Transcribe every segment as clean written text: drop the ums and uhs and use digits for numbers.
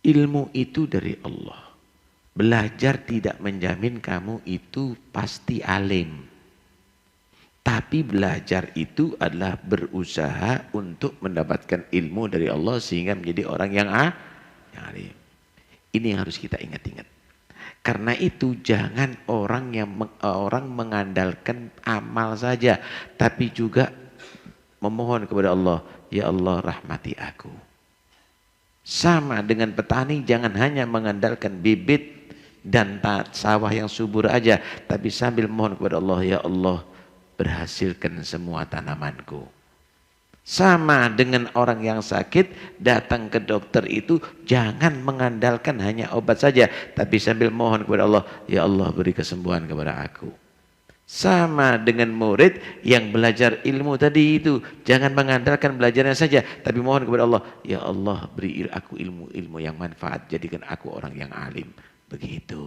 Ilmu itu dari Allah. Belajar tidak menjamin kamu itu pasti alim. Tapi belajar itu adalah berusaha untuk mendapatkan ilmu dari Allah sehingga menjadi orang yang alim. Ini yang harus kita ingat-ingat. Karena itu jangan orang mengandalkan amal saja, tapi juga memohon kepada Allah, ya Allah rahmati aku. Sama dengan petani, jangan hanya mengandalkan bibit dan sawah yang subur aja, tapi sambil mohon kepada Allah, ya Allah berhasilkan semua tanamanku. Sama dengan orang yang sakit, datang ke dokter itu jangan mengandalkan hanya obat saja, tapi sambil mohon kepada Allah, ya Allah beri kesembuhan kepada aku. Sama dengan murid yang belajar ilmu tadi itu, jangan mengandalkan belajarnya saja, tapi mohon kepada Allah, ya Allah beri aku ilmu-ilmu yang manfaat, jadikan aku orang yang alim. Begitu.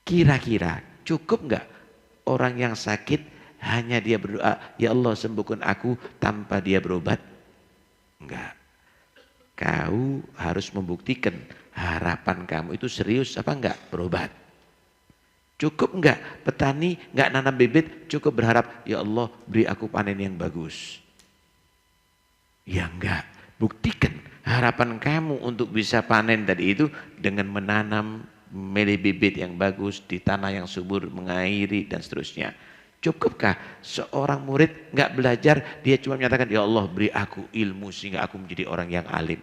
Kira-kira cukup enggak orang yang sakit hanya dia berdoa, ya Allah sembuhkan aku tanpa dia berobat? Enggak. Kau harus membuktikan harapan kamu itu serius apa enggak berobat. Cukup enggak petani enggak nanam bibit, cukup berharap ya Allah beri aku panen yang bagus. Ya enggak. Buktikan harapan kamu untuk bisa panen tadi itu dengan menanam, memilih bibit yang bagus di tanah yang subur, mengairi dan seterusnya. Cukupkah seorang murid enggak belajar, dia cuma menyatakan ya Allah beri aku ilmu sehingga aku menjadi orang yang alim.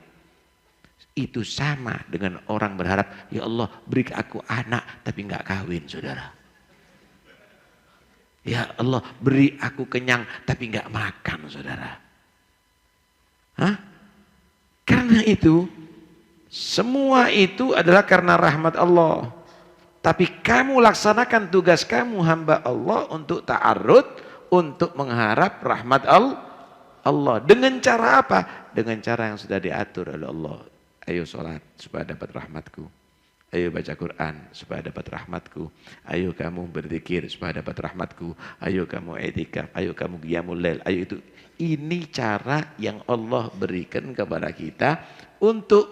Itu sama dengan orang berharap, ya Allah beri aku anak tapi enggak kawin, saudara. Ya Allah beri aku kenyang tapi enggak makan, saudara. Hah? Karena itu, semua itu adalah karena rahmat Allah. Tapi kamu laksanakan tugas kamu hamba Allah untuk ta'arud, untuk mengharap rahmat Allah. Dengan cara apa? Dengan cara yang sudah diatur oleh Allah. Ayo sholat supaya dapat rahmatku. Ayo baca Quran supaya dapat rahmatku. Ayo kamu berzikir supaya dapat rahmatku. Ayo kamu i'tikaf, ayo kamu qiyamul lail. Ayo itu. Ini cara yang Allah berikan kepada kita untuk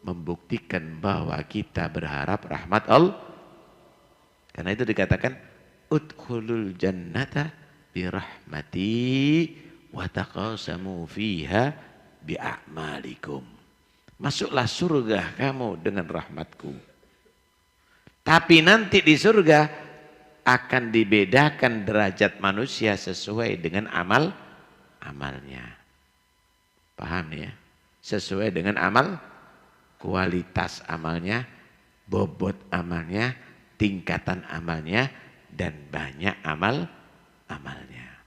membuktikan bahwa kita berharap rahmat Allah. Karena itu dikatakan udkhulul jannata birahmati wa taqasamu fiha bi'amalikum. Masuklah surga kamu dengan rahmatku. Tapi nanti di surga akan dibedakan derajat manusia sesuai dengan amalnya. Paham ya? Sesuai dengan amal, kualitas amalnya, bobot amalnya, tingkatan amalnya, dan banyak amalnya.